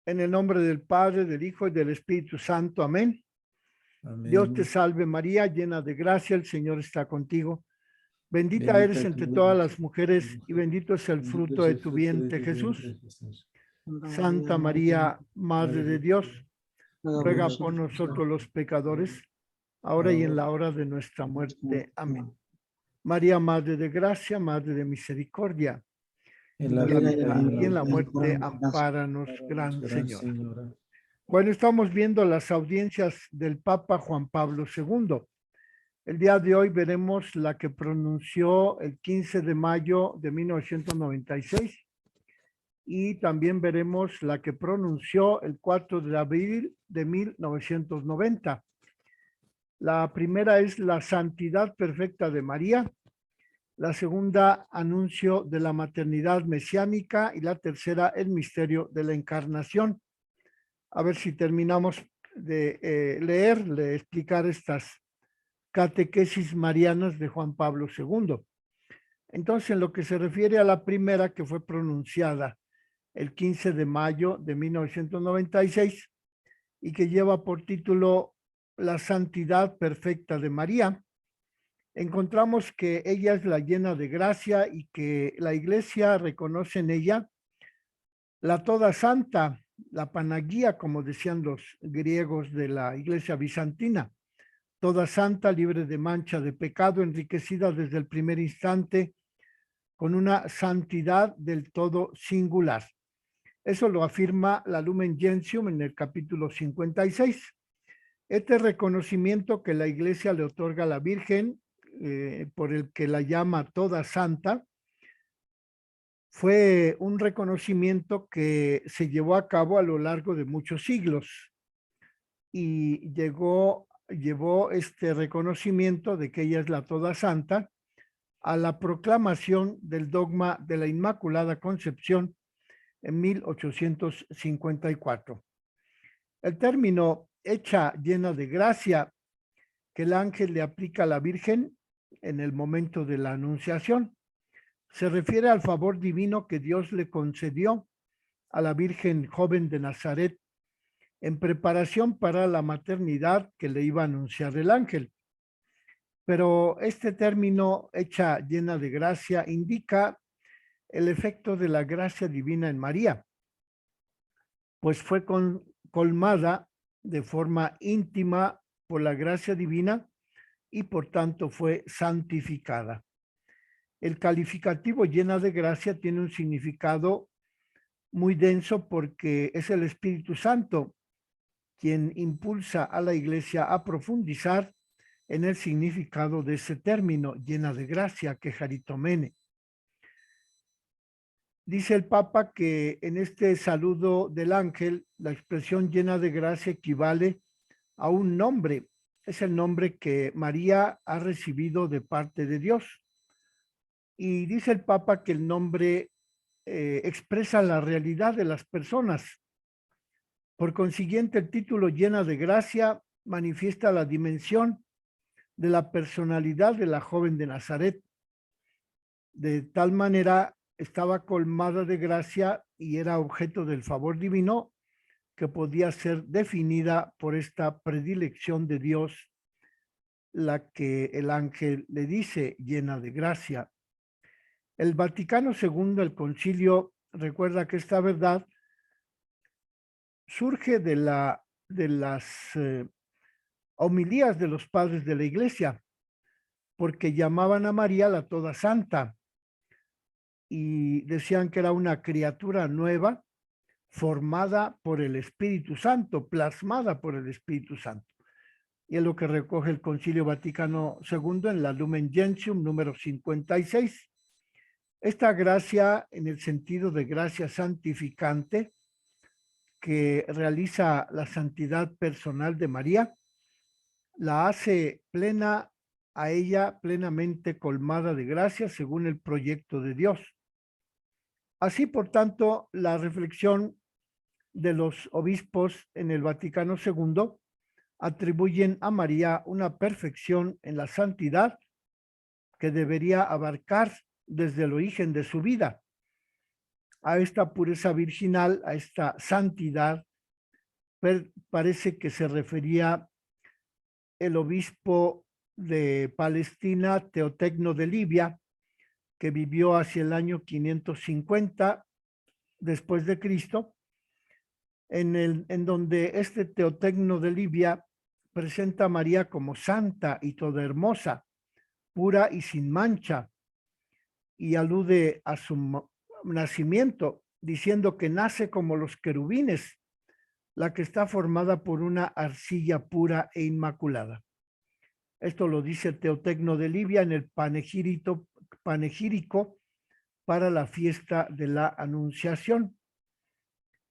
En el nombre del Padre, del Hijo y del Espíritu Santo. Amén. Amén. Dios te salve María, llena de gracia, el Señor está contigo. Bendita Bendita eres entre tú todas eres las mujeres y bendito es el bendito fruto es de el tu fruto de vientre, tu vientre, Jesús. Jesús. Santa María, Madre de Dios, ruega Ruega por por nosotros los pecadores, ahora y en ahora la hora de nuestra y muerte. Amén. María, Madre de gracia, Madre de misericordia, en la en la vida vida y en la muerte, muerte, ampáranos, Gran Gran Señora. Señora. Bueno, estamos viendo las audiencias del Papa Juan Pablo II. El día de hoy veremos la que pronunció el 15 de mayo de 1996 y también veremos la que pronunció el 4 de abril de 1990. La primera es la santidad perfecta de María, la segunda, anuncio de la maternidad mesiánica y la tercera, el misterio de la encarnación. A ver si terminamos de explicar estas catequesis marianas de Juan Pablo II. Entonces, en lo que se refiere a la primera, que fue pronunciada el 15 de mayo de 1996 y que lleva por título La santidad perfecta de María, encontramos que ella es la llena de gracia y que la Iglesia reconoce en ella la toda santa, la panaguía, como decían los griegos de la Iglesia bizantina, toda santa, libre de mancha de pecado, enriquecida desde el primer instante con una santidad del todo singular. Eso lo afirma la Lumen Gentium en el capítulo 56. Este reconocimiento que la Iglesia le otorga a la Virgen, por el que la llama toda santa, fue un reconocimiento que se llevó a cabo a lo largo de muchos siglos y llevó este reconocimiento de que ella es la toda santa a la proclamación del dogma de la Inmaculada Concepción en 1854. El término hecha llena de gracia que el ángel le aplica a la Virgen en el momento de la anunciación se refiere al favor divino que Dios le concedió a la Virgen joven de Nazaret en preparación para la maternidad que le iba a anunciar el ángel. Pero este término, hecha llena de gracia, indica el efecto de la gracia divina en María, pues fue colmada de forma íntima por la gracia divina y por tanto fue santificada. El calificativo llena de gracia tiene un significado muy denso porque es el Espíritu Santo quien impulsa a la Iglesia a profundizar en el significado de ese término, llena de gracia, que Jaritomene. Dice el Papa que en este saludo del ángel, la expresión llena de gracia equivale a un nombre. Es el nombre que María ha recibido de parte de Dios. Y dice el Papa que el nombre expresa la realidad de las personas. Por consiguiente, el título llena de gracia manifiesta la dimensión de la personalidad de la joven de Nazaret. De tal manera estaba colmada de gracia y era objeto del favor divino que podía ser definida por esta predilección de Dios, la que el ángel le dice, llena de gracia. El Vaticano II, el concilio, recuerda que esta verdad surge de las homilías de los padres de la Iglesia, porque llamaban a María la toda santa y decían que era una criatura nueva formada por el Espíritu Santo, plasmada por el Espíritu Santo. Y es lo que recoge el Concilio Vaticano II en la Lumen Gentium número 56. Esta gracia, en el sentido de gracia santificante, que realiza la santidad personal de María, la hace plena a ella, plenamente colmada de gracia según el proyecto de Dios. Así, por tanto, la reflexión de los obispos en el Vaticano II atribuyen a María una perfección en la santidad que debería abarcar desde el origen de su vida, a esta pureza virginal, a esta santidad, parece que se refería el obispo de Palestina, Teotecno de Libia, que vivió hacia el año 550 después de Cristo, en donde este Teotecno de Libia presenta a María como santa y toda hermosa, pura y sin mancha, y alude a su nacimiento, diciendo que nace como los querubines, la que está formada por una arcilla pura e inmaculada. Esto lo dice Teotecno de Libia en el panegírico para la fiesta de la Anunciación.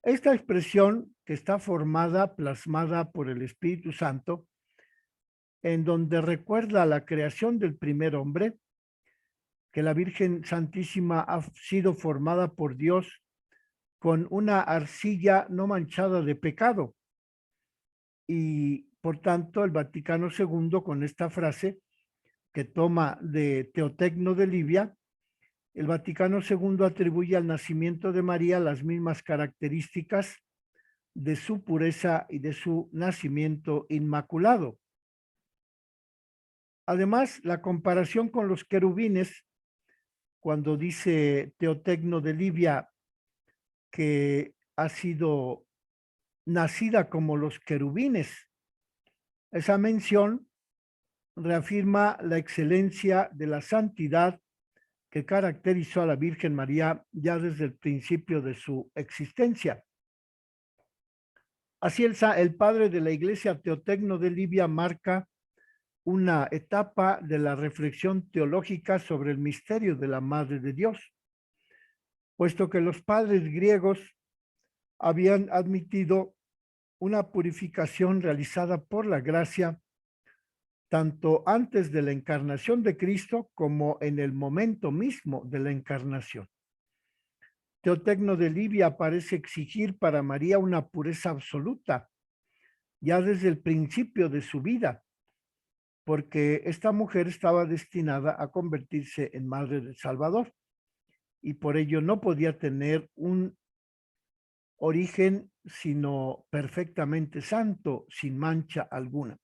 Esta expresión, que está plasmada por el Espíritu Santo, en donde recuerda la creación del primer hombre, que la Virgen Santísima ha sido formada por Dios con una arcilla no manchada de pecado. Y por tanto, el Vaticano II, con esta frase que toma de Teotecno de Libia, el Vaticano II atribuye al nacimiento de María las mismas características de su pureza y de su nacimiento inmaculado. Además, la comparación con los querubines, cuando dice Teotecno de Libia que ha sido nacida como los querubines, esa mención reafirma la excelencia de la santidad que caracterizó a la Virgen María ya desde el principio de su existencia. Así el padre de la Iglesia, Teotecno de Libia, marca una etapa de la reflexión teológica sobre el misterio de la Madre de Dios, puesto que los padres griegos habían admitido una purificación realizada por la gracia tanto antes de la encarnación de Cristo como en el momento mismo de la encarnación. Teotecno de Libia parece exigir para María una pureza absoluta, ya desde el principio de su vida, porque esta mujer estaba destinada a convertirse en madre del Salvador y por ello no podía tener un origen sino perfectamente santo, sin mancha alguna.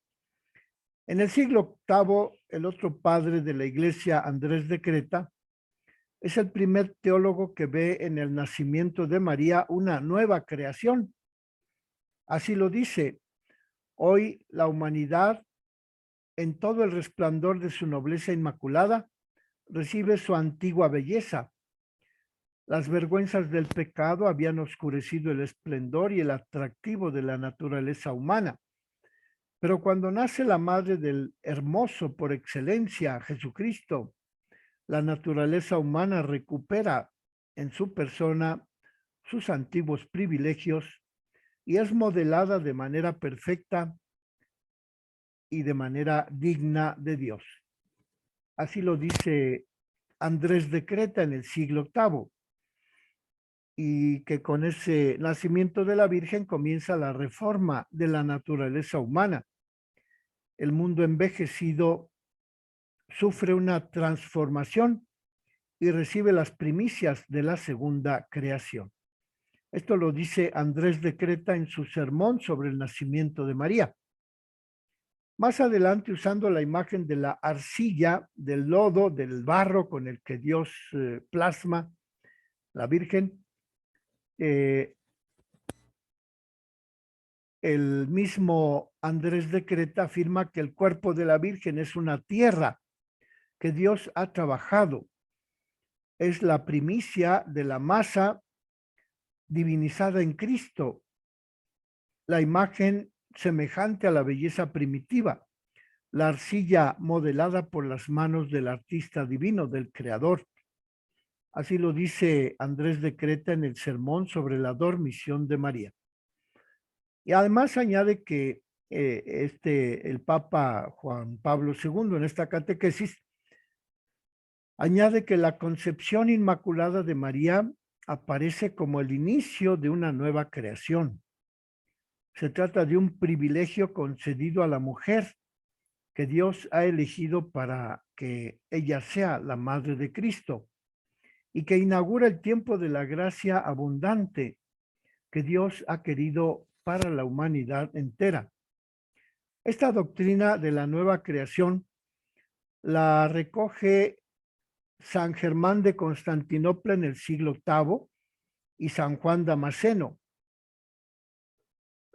En el siglo VIII, el otro padre de la Iglesia, Andrés de Creta, es el primer teólogo que ve en el nacimiento de María una nueva creación. Así lo dice: hoy la humanidad, en todo el resplandor de su nobleza inmaculada, recibe su antigua belleza. Las vergüenzas del pecado habían oscurecido el esplendor y el atractivo de la naturaleza humana. Pero cuando nace la madre del hermoso por excelencia, Jesucristo, la naturaleza humana recupera en su persona sus antiguos privilegios y es modelada de manera perfecta y de manera digna de Dios. Así lo dice Andrés de Creta en el siglo VIII, y que con ese nacimiento de la Virgen comienza la reforma de la naturaleza humana. El mundo envejecido sufre una transformación y recibe las primicias de la segunda creación. Esto lo dice Andrés de Creta en su sermón sobre el nacimiento de María. Más adelante, usando la imagen de la arcilla, del lodo, del barro con el que Dios plasma la Virgen, el mismo Andrés de Creta afirma que el cuerpo de la Virgen es una tierra que Dios ha trabajado. Es la primicia de la masa divinizada en Cristo, la imagen semejante a la belleza primitiva, la arcilla modelada por las manos del artista divino, del Creador. Así lo dice Andrés de Creta en el sermón sobre la dormición de María. Y además añade que el Papa Juan Pablo II, en esta catequesis, añade que la concepción inmaculada de María aparece como el inicio de una nueva creación. Se trata de un privilegio concedido a la mujer que Dios ha elegido para que ella sea la madre de Cristo. y que inaugura el tiempo de la gracia abundante que Dios ha querido para la humanidad entera. Esta doctrina de la nueva creación la recoge San Germán de Constantinopla en el siglo VIII y San Juan Damasceno,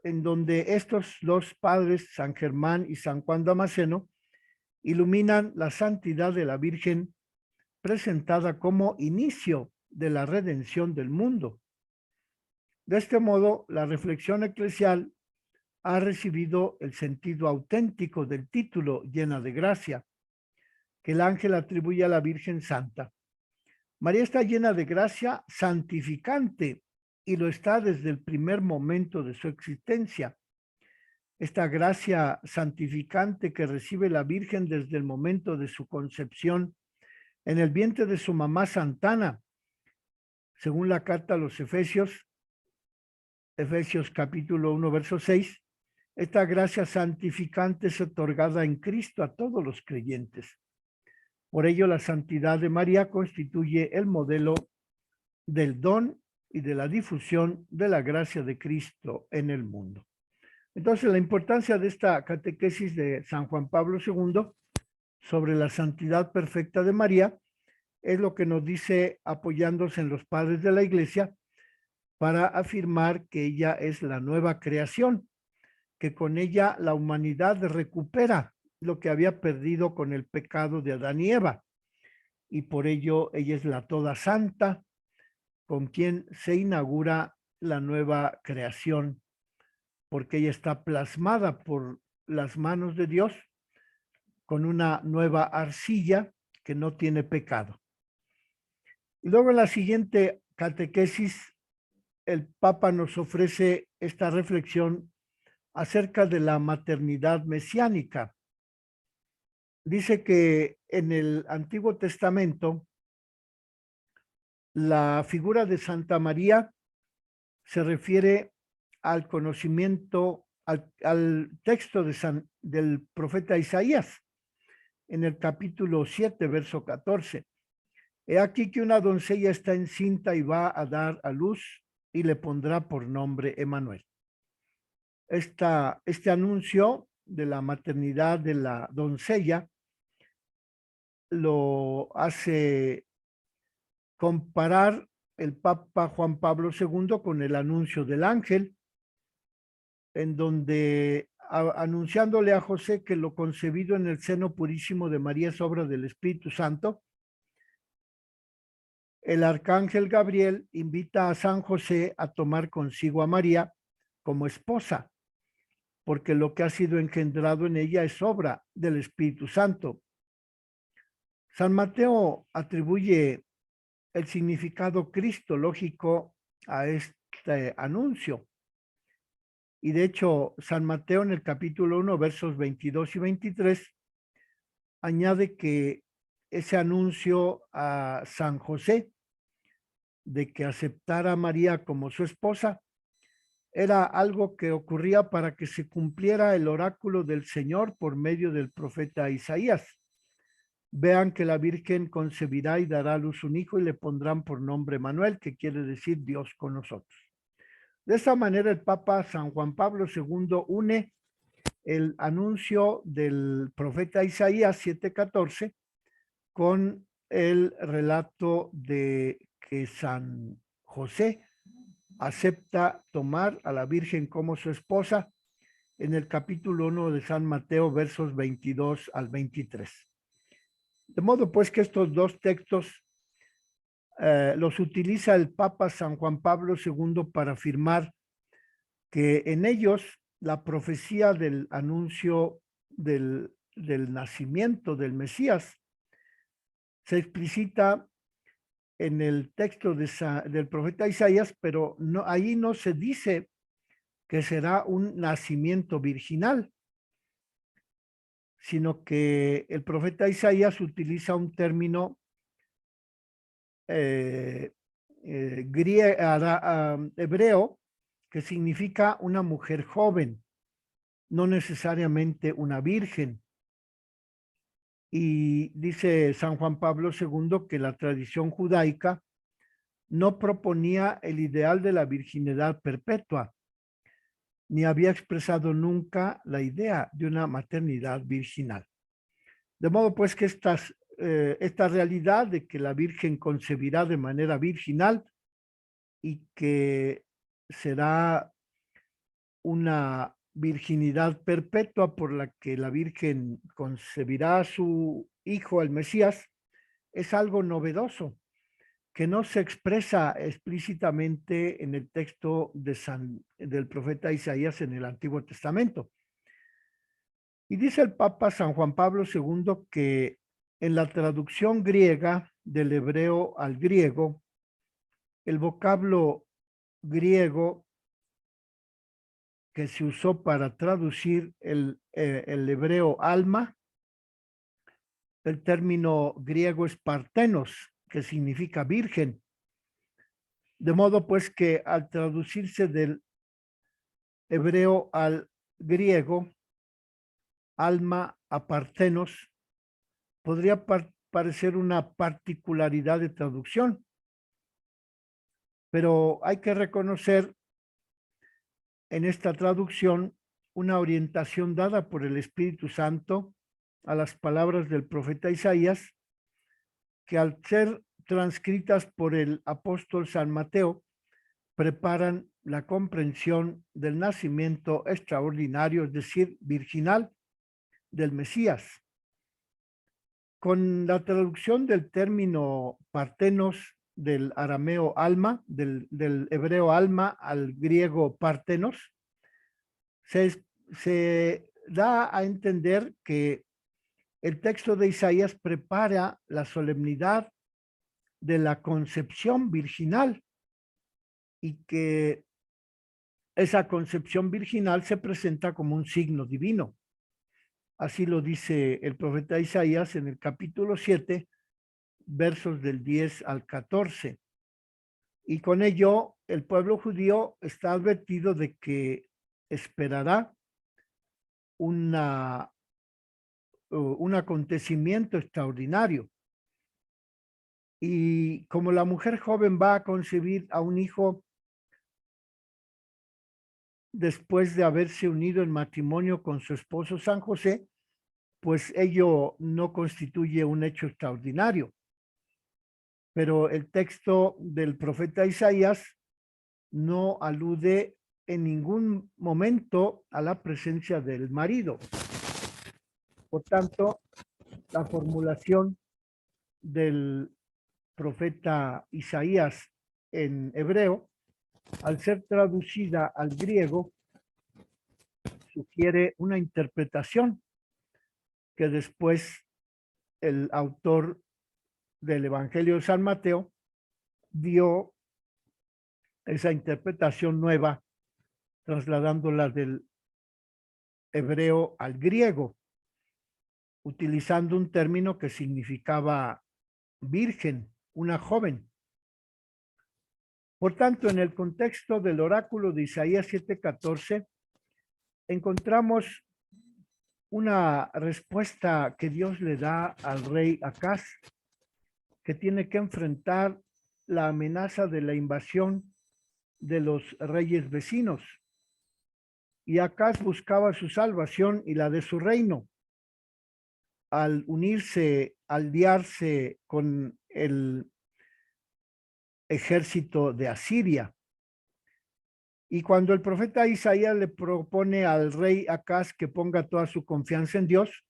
en donde estos dos padres, San Germán y San Juan Damasceno, iluminan la santidad de la Virgen presentada como inicio de la redención del mundo. De este modo, la reflexión eclesial ha recibido el sentido auténtico del título llena de gracia, que el ángel atribuye a la Virgen Santa. María está llena de gracia santificante y lo está desde el primer momento de su existencia. Esta gracia santificante que recibe la Virgen desde el momento de su concepción en el vientre de su mamá Santana, según la carta a los Efesios capítulo 1, verso 6, esta gracia santificante es otorgada en Cristo a todos los creyentes. Por ello, la santidad de María constituye el modelo del don y de la difusión de la gracia de Cristo en el mundo. Entonces, la importancia de esta catequesis de San Juan Pablo II sobre la santidad perfecta de María es lo que nos dice apoyándose en los padres de la Iglesia para afirmar que ella es la nueva creación, que con ella la humanidad recupera lo que había perdido con el pecado de Adán y Eva, y por ello ella es la toda santa, con quien se inaugura la nueva creación, porque ella está plasmada por las manos de Dios con una nueva arcilla que no tiene pecado. Y luego en la siguiente catequesis, el Papa nos ofrece esta reflexión acerca de la maternidad mesiánica. Dice que en el Antiguo Testamento la figura de Santa María se refiere al conocimiento, al texto del profeta Isaías, en el capítulo 7, verso 14. He aquí que una doncella está encinta y va a dar a luz y le pondrá por nombre Emmanuel. Este anuncio de la maternidad de la doncella lo hace comparar el Papa Juan Pablo II con el anuncio del ángel, en donde anunciándole a José que lo concebido en el seno purísimo de María es obra del Espíritu Santo, el arcángel Gabriel invita a San José a tomar consigo a María como esposa, porque lo que ha sido engendrado en ella es obra del Espíritu Santo. San Mateo atribuye el significado cristológico a este anuncio. Y de hecho, San Mateo en el capítulo 1, versos 22 y 23, añade que ese anuncio a San José de que aceptara a María como su esposa era algo que ocurría para que se cumpliera el oráculo del Señor por medio del profeta Isaías. Vean que la Virgen concebirá y dará a luz un hijo y le pondrán por nombre Manuel, que quiere decir Dios con nosotros. De esta manera el Papa San Juan Pablo II une el anuncio del profeta Isaías 7:14 con el relato de que San José acepta tomar a la Virgen como su esposa en el capítulo 1 de San Mateo, versos 22 al 23. De modo pues que estos dos textos los utiliza el Papa San Juan Pablo II para afirmar que en ellos la profecía del anuncio del nacimiento del Mesías se explicita en el texto del profeta Isaías, pero no, ahí no se dice que será un nacimiento virginal, sino que el profeta Isaías utiliza un término hebreo que significa una mujer joven, no necesariamente una virgen. Y dice San Juan Pablo II que la tradición judaica no proponía el ideal de la virginidad perpetua, ni había expresado nunca la idea de una maternidad virginal. De modo pues que esta realidad de que la Virgen concebirá de manera virginal y que será una virginidad perpetua por la que la Virgen concebirá a su hijo, el Mesías, es algo novedoso que no se expresa explícitamente en el texto del profeta Isaías en el Antiguo Testamento. Y dice el Papa San Juan Pablo II que en la traducción griega del hebreo al griego, el vocablo griego que se usó para traducir el hebreo alma, el término griego es partenos, que significa virgen. De modo pues que al traducirse del hebreo al griego, alma a partenos, podría parecer una particularidad de traducción, pero hay que reconocer en esta traducción una orientación dada por el Espíritu Santo a las palabras del profeta Isaías, que al ser transcritas por el apóstol San Mateo, preparan la comprensión del nacimiento extraordinario, es decir, virginal, del Mesías. Con la traducción del término partenos del arameo alma, del hebreo alma al griego partenos, se da a entender que el texto de Isaías prepara la solemnidad de la concepción virginal y que esa concepción virginal se presenta como un signo divino. Así lo dice el profeta Isaías en el capítulo 7, versos del 10 al 14. Y con ello el pueblo judío está advertido de que esperará un acontecimiento extraordinario. Y como la mujer joven va a concebir a un hijo después de haberse unido en matrimonio con su esposo San José, pues ello no constituye un hecho extraordinario. Pero el texto del profeta Isaías no alude en ningún momento a la presencia del marido. Por tanto, la formulación del profeta Isaías en hebreo, al ser traducida al griego, sugiere una interpretación que después el autor del Evangelio de San Mateo dio esa interpretación nueva, trasladándola del hebreo al griego, utilizando un término que significaba virgen, una joven. Por tanto, en el contexto del oráculo de Isaías 7:14, encontramos una respuesta que Dios le da al rey Acaz, que tiene que enfrentar la amenaza de la invasión de los reyes vecinos. Y Acaz buscaba su salvación y la de su reino al aliarse con el ejército de Asiria. Y cuando el profeta Isaías le propone al rey Acaz que ponga toda su confianza en Dios,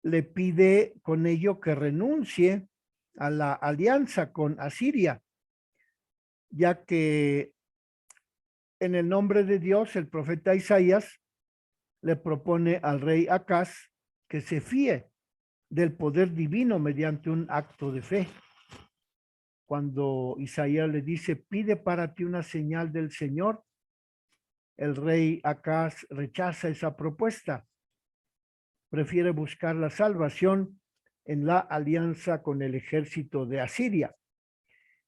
le pide con ello que renuncie a la alianza con Asiria, ya que en el nombre de Dios el profeta Isaías le propone al rey Acaz que se fíe del poder divino mediante un acto de fe. Cuando Isaías le dice, pide para ti una señal del Señor, el rey Acaz rechaza esa propuesta. Prefiere buscar la salvación en la alianza con el ejército de Asiria.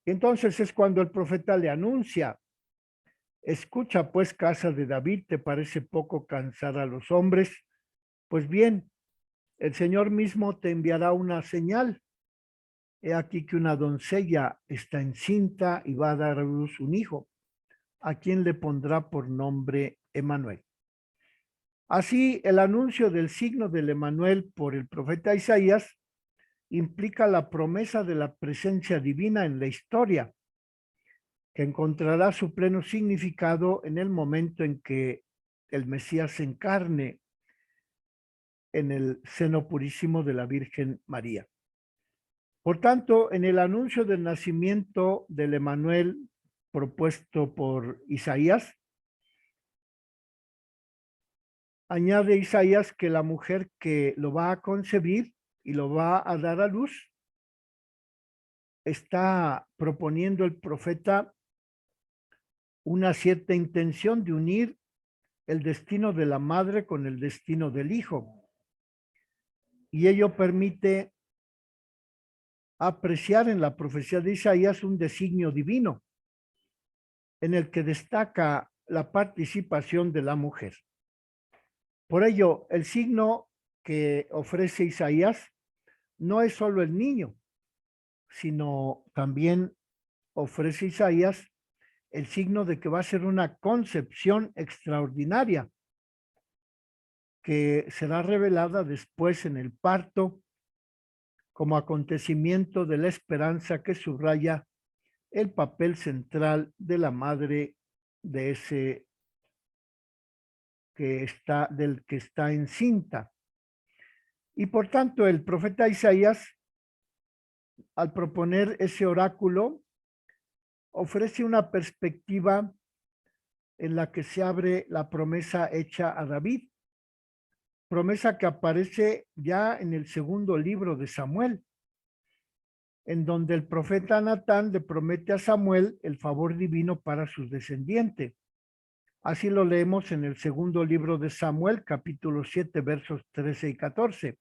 Entonces es cuando el profeta le anuncia, escucha pues, casa de David, ¿te parece poco cansar a los hombres? Pues bien, el Señor mismo te enviará una señal. He aquí que una doncella está encinta y va a dar a luz un hijo, a quien le pondrá por nombre Emmanuel. Así, el anuncio del signo del Emmanuel por el profeta Isaías implica la promesa de la presencia divina en la historia, que encontrará su pleno significado en el momento en que el Mesías se encarne en el seno purísimo de la Virgen María. Por tanto, en el anuncio del nacimiento del Emmanuel propuesto por Isaías, añade Isaías que la mujer que lo va a concebir y lo va a dar a luz, está proponiendo el profeta una cierta intención de unir el destino de la madre con el destino del hijo. Y ello permite apreciar en la profecía de Isaías un designio divino, en el que destaca la participación de la mujer. Por ello, el signo que ofrece Isaías no es solo el niño, sino también ofrece Isaías el signo de que va a ser una concepción extraordinaria, que será revelada después en el parto como acontecimiento de la esperanza que subraya el papel central de la madre de ese del que está encinta. Y por tanto, el profeta Isaías, al proponer ese oráculo, ofrece una perspectiva en la que se abre la promesa hecha a David, promesa que aparece ya en el segundo libro de Samuel, en donde el profeta Natán le promete a Samuel el favor divino para su descendiente. Así lo leemos en el segundo libro de Samuel, capítulo 7, versos 13 y 14.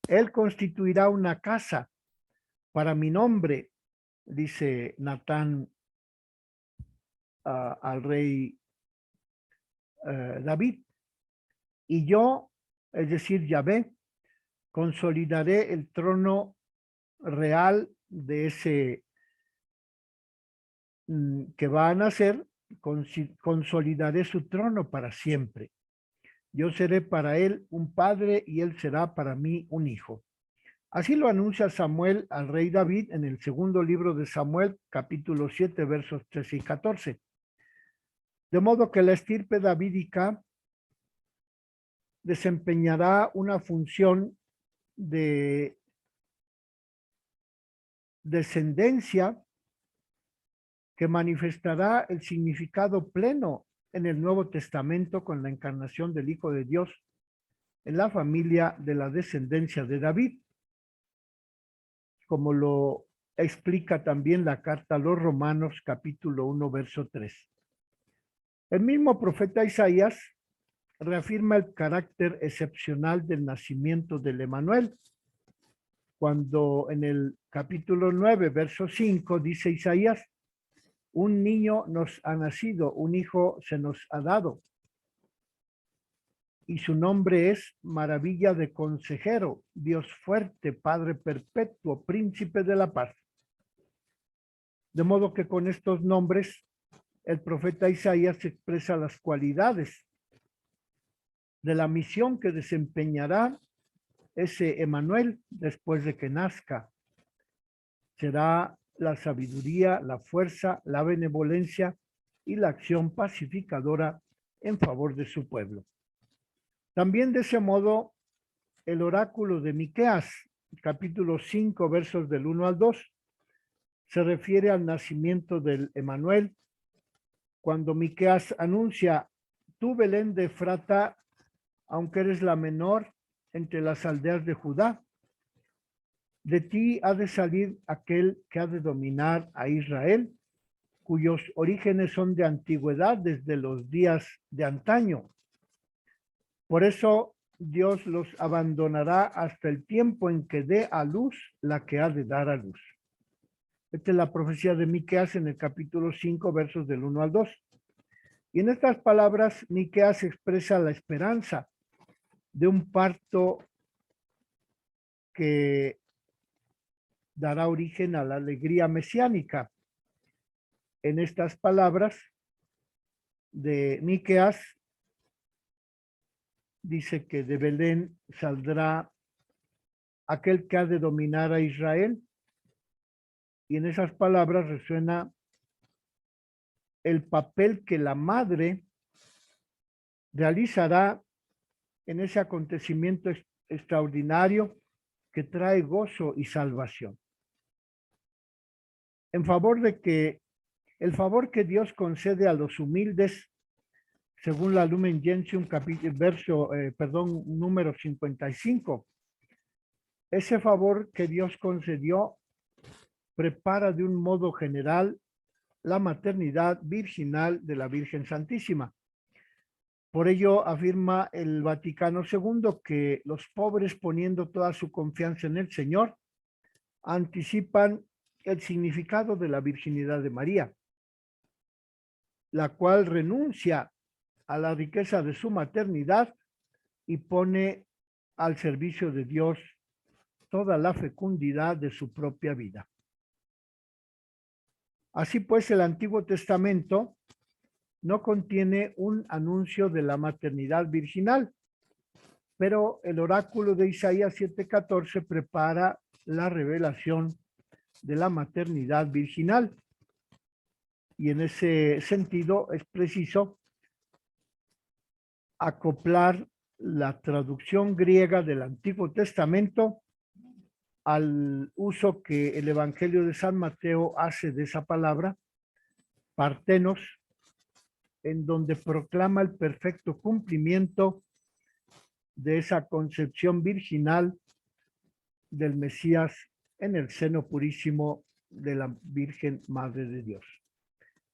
Él constituirá una casa para mi nombre, dice Natán al rey David. Y yo, es decir, Yahvé, consolidaré el trono real de ese que va a nacer, consolidaré su trono para siempre. Yo seré para él un padre y él será para mí un hijo. Así lo anuncia Samuel al rey David en el segundo libro de Samuel, capítulo 7, versos 13 y 14. De modo que la estirpe davídica desempeñará una función de descendencia que manifestará el significado pleno en el Nuevo Testamento con la encarnación del Hijo de Dios en la familia de la descendencia de David, como lo explica también la carta a los Romanos, capítulo 1, verso 3. El mismo profeta Isaías reafirma el carácter excepcional del nacimiento del Emmanuel, cuando en el capítulo 9, verso 5, dice Isaías: un niño nos ha nacido, un hijo se nos ha dado, y su nombre es Maravilla de Consejero, Dios fuerte, Padre perpetuo, Príncipe de la paz. De modo que con estos nombres el profeta Isaías expresa las cualidades de la misión que desempeñará ese Emmanuel después de que nazca. Será la sabiduría, la fuerza, la benevolencia y la acción pacificadora en favor de su pueblo. También de ese modo, el oráculo de Miqueas, capítulo 5, versos del 1 al 2, se refiere al nacimiento del Emmanuel, cuando Miqueas anuncia: tú, Belén de Efrata, aunque eres la menor entre las aldeas de Judá, de ti ha de salir aquel que ha de dominar a Israel, cuyos orígenes son de antigüedad, desde los días de antaño. Por eso Dios los abandonará hasta el tiempo en que dé a luz la que ha de dar a luz. Esta es la profecía de Miqueas en el capítulo 5, versos del 1 al 2. Y en estas palabras, Miqueas expresa la esperanza de un parto que dará origen a la alegría mesiánica. En estas palabras de Miqueas dice que de Belén saldrá aquel que ha de dominar a Israel, y en esas palabras resuena el papel que la madre realizará en ese acontecimiento extraordinario que trae gozo y salvación. En favor de que el favor que Dios concede a los humildes, según la Lumen Gentium, número 55, ese favor que Dios concedió prepara de un modo general la maternidad virginal de la Virgen Santísima. Por ello afirma el Vaticano II que los pobres, poniendo toda su confianza en el Señor, anticipan el significado de la virginidad de María, la cual renuncia a la riqueza de su maternidad y pone al servicio de Dios toda la fecundidad de su propia vida. Así pues, el Antiguo Testamento no contiene un anuncio de la maternidad virginal, pero el oráculo de Isaías 7:14 prepara la revelación de la maternidad virginal. Y en ese sentido es preciso acoplar la traducción griega del Antiguo Testamento al uso que el Evangelio de San Mateo hace de esa palabra, partenos, en donde proclama el perfecto cumplimiento de esa concepción virginal del Mesías en el seno purísimo de la Virgen Madre de Dios.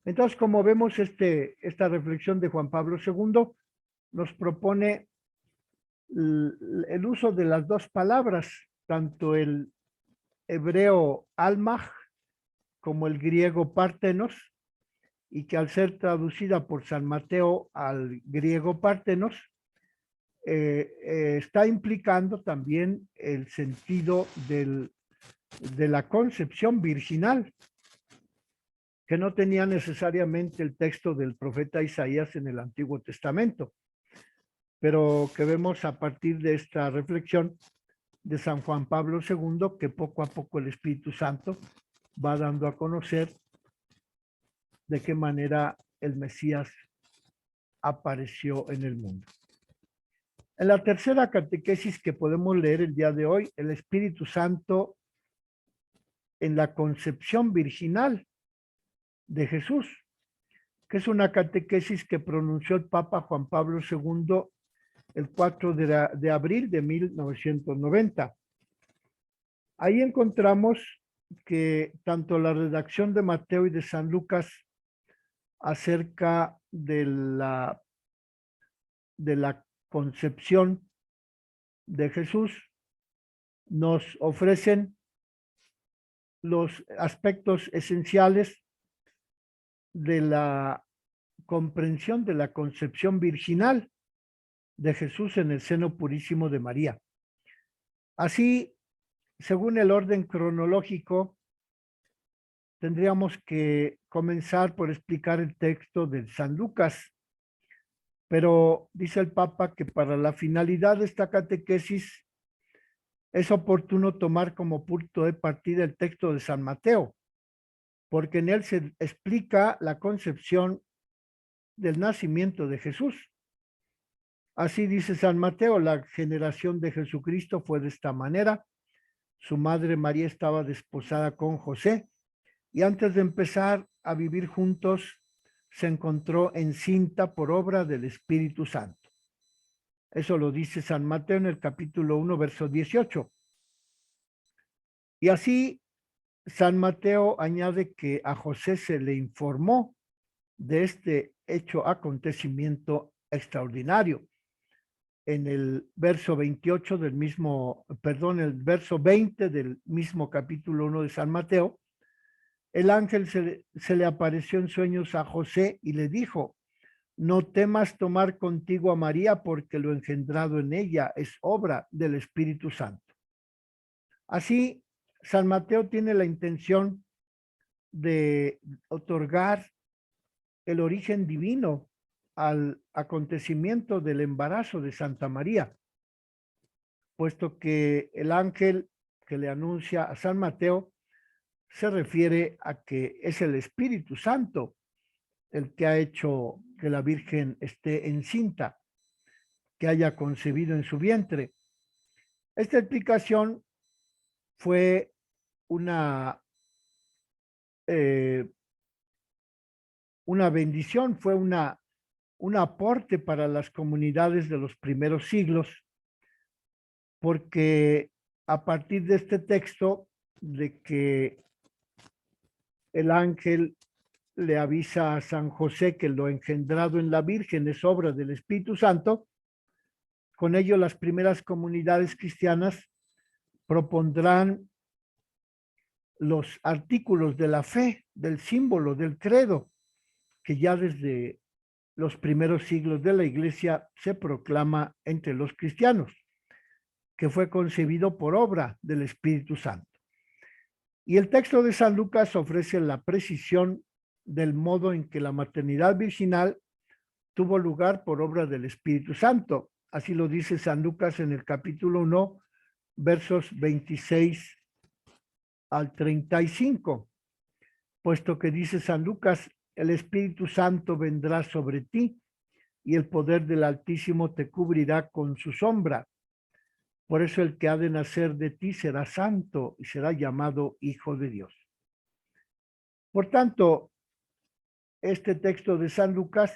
Entonces, como vemos, esta reflexión de Juan Pablo II nos propone el uso de las dos palabras, tanto el hebreo almaj como el griego partenos, y que al ser traducida por San Mateo al griego partenos, está implicando también el sentido de la concepción virginal, que no tenía necesariamente el texto del profeta Isaías en el Antiguo Testamento, pero que vemos a partir de esta reflexión de San Juan Pablo II, que poco a poco el Espíritu Santo va dando a conocer de qué manera el Mesías apareció en el mundo. En la tercera catequesis que podemos leer el día de hoy, el Espíritu Santo en la concepción virginal de Jesús, que es una catequesis que pronunció el Papa Juan Pablo II el 4 de abril de 1990. Ahí encontramos que tanto la redacción de Mateo y de San Lucas acerca de la concepción de Jesús nos ofrecen los aspectos esenciales de la comprensión de la concepción virginal de Jesús en el seno purísimo de María. Así, según el orden cronológico, tendríamos que comenzar por explicar el texto de San Lucas, pero dice el Papa que para la finalidad de esta catequesis es oportuno tomar como punto de partida el texto de San Mateo, porque en él se explica la concepción del nacimiento de Jesús. Así dice San Mateo: la generación de Jesucristo fue de esta manera. Su madre María estaba desposada con José, y antes de empezar a vivir juntos, se encontró encinta por obra del Espíritu Santo. Eso lo dice San Mateo en el capítulo 1, verso 18. Y así San Mateo añade que a José se le informó de este acontecimiento extraordinario. En el verso 28 del mismo, el verso 20 del mismo capítulo 1 de San Mateo, el ángel se le apareció en sueños a José y le dijo: no temas tomar contigo a María, porque lo engendrado en ella es obra del Espíritu Santo. Así, San Mateo tiene la intención de otorgar el origen divino al acontecimiento del embarazo de Santa María, puesto que el ángel que le anuncia a San Mateo se refiere a que es el Espíritu Santo el que ha hecho que la Virgen esté encinta, que haya concebido en su vientre. Esta explicación fue eh, una bendición, fue un aporte para las comunidades de los primeros siglos, porque a partir de este texto de que el ángel le avisa a San José que lo engendrado en la Virgen es obra del Espíritu Santo, con ello las primeras comunidades cristianas propondrán los artículos de la fe, del símbolo, del credo, que ya desde los primeros siglos de la Iglesia se proclama entre los cristianos, que fue concebido por obra del Espíritu Santo. Y el texto de San Lucas ofrece la precisión del modo en que la maternidad virginal tuvo lugar por obra del Espíritu Santo. Así lo dice San Lucas en el capítulo 1, versos 26 al 35, puesto que dice San Lucas, el Espíritu Santo vendrá sobre ti y el poder del Altísimo te cubrirá con su sombra. Por eso el que ha de nacer de ti será santo y será llamado Hijo de Dios. Por tanto, este texto de San Lucas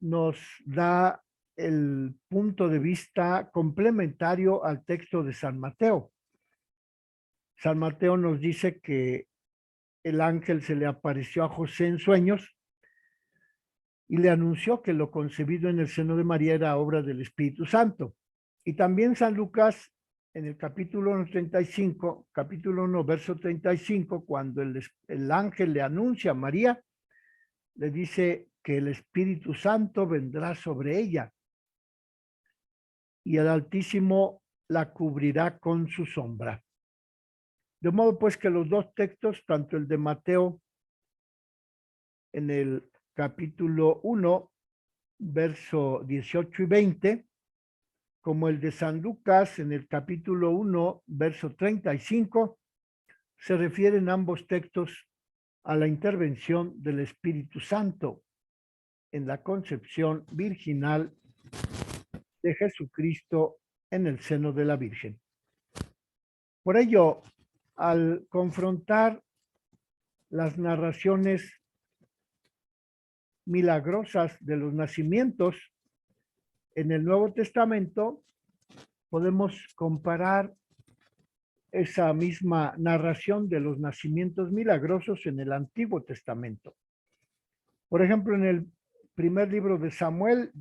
nos da el punto de vista complementario al texto de San Mateo. San Mateo nos dice que el ángel se le apareció a José en sueños y le anunció que lo concebido en el seno de María era obra del Espíritu Santo. Y también San Lucas, en el capítulo 35, capítulo 1, verso 35, cuando el ángel le anuncia a María, le dice que el Espíritu Santo vendrá sobre ella y el Altísimo la cubrirá con su sombra. De modo pues que los dos textos, tanto el de Mateo en el capítulo 1, verso 18 y 20, como el de San Lucas en el capítulo 1, verso 35, se refieren ambos textos a la intervención del Espíritu Santo en la concepción virginal de Jesucristo en el seno de la Virgen. Por ello, al confrontar las narraciones milagrosas de los nacimientos en el Nuevo Testamento, podemos comparar esa misma narración de los nacimientos milagrosos en el Antiguo Testamento. Por ejemplo, en el primer libro de Samuel,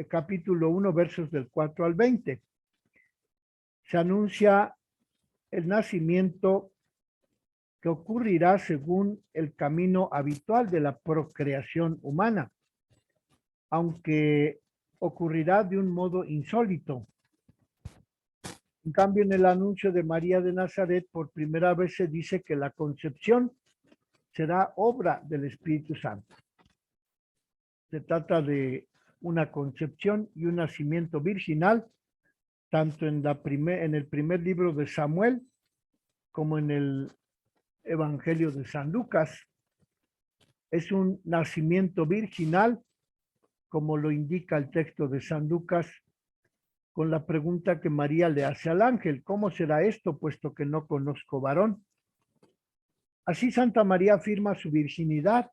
capítulo 1, versos del 4 al 20, se anuncia el nacimiento que ocurrirá según el camino habitual de la procreación humana, aunque ocurrirá de un modo insólito. En cambio, en el anuncio de María de Nazaret, por primera vez se dice que la concepción será obra del Espíritu Santo. Se trata de una concepción y un nacimiento virginal, tanto en el primer libro de Samuel como en el Evangelio de San Lucas. Es un nacimiento virginal, como lo indica el texto de San Lucas, con la pregunta que María le hace al ángel: ¿cómo será esto, puesto que no conozco varón? Así Santa María afirma su virginidad,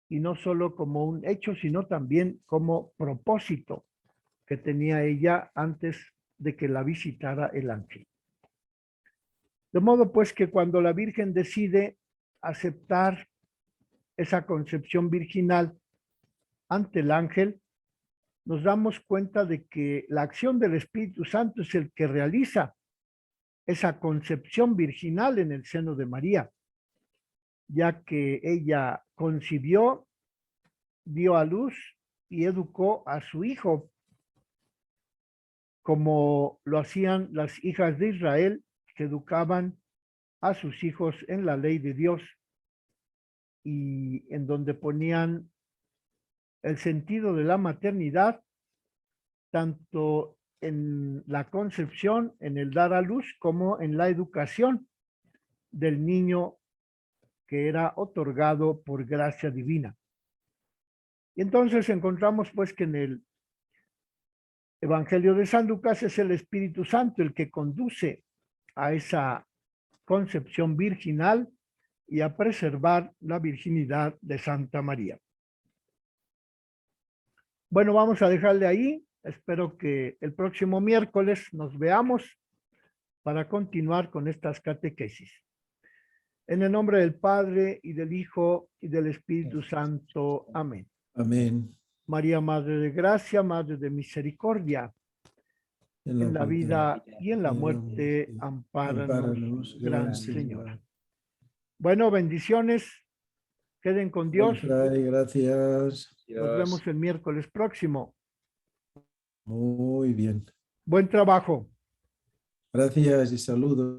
y no solo como un hecho, sino también como propósito que tenía ella antes de que la visitara el ángel. De modo pues que cuando la Virgen decide aceptar esa concepción virginal ante el ángel, nos damos cuenta de que la acción del Espíritu Santo es el que realiza esa concepción virginal en el seno de María, ya que ella concibió, dio a luz y educó a su hijo, como lo hacían las hijas de Israel, que educaban a sus hijos en la ley de Dios y en donde ponían el sentido de la maternidad tanto en la concepción, en el dar a luz, como en la educación del niño que era otorgado por gracia divina. Y entonces encontramos pues que en el Evangelio de San Lucas es el Espíritu Santo el que conduce a esa concepción virginal y a preservar la virginidad de Santa María. Bueno, vamos a dejarle ahí. Espero que el próximo miércoles nos veamos para continuar con estas catequesis. En el nombre del Padre, y del Hijo, y del Espíritu Santo. Amén. Amén. María, Madre de Gracia, Madre de Misericordia, en la vida y en la muerte, ampáranos, Gran Señor. Bueno, bendiciones. Queden con Dios. Gracias. Nos vemos el miércoles próximo. Muy bien. Buen trabajo. Gracias y saludos.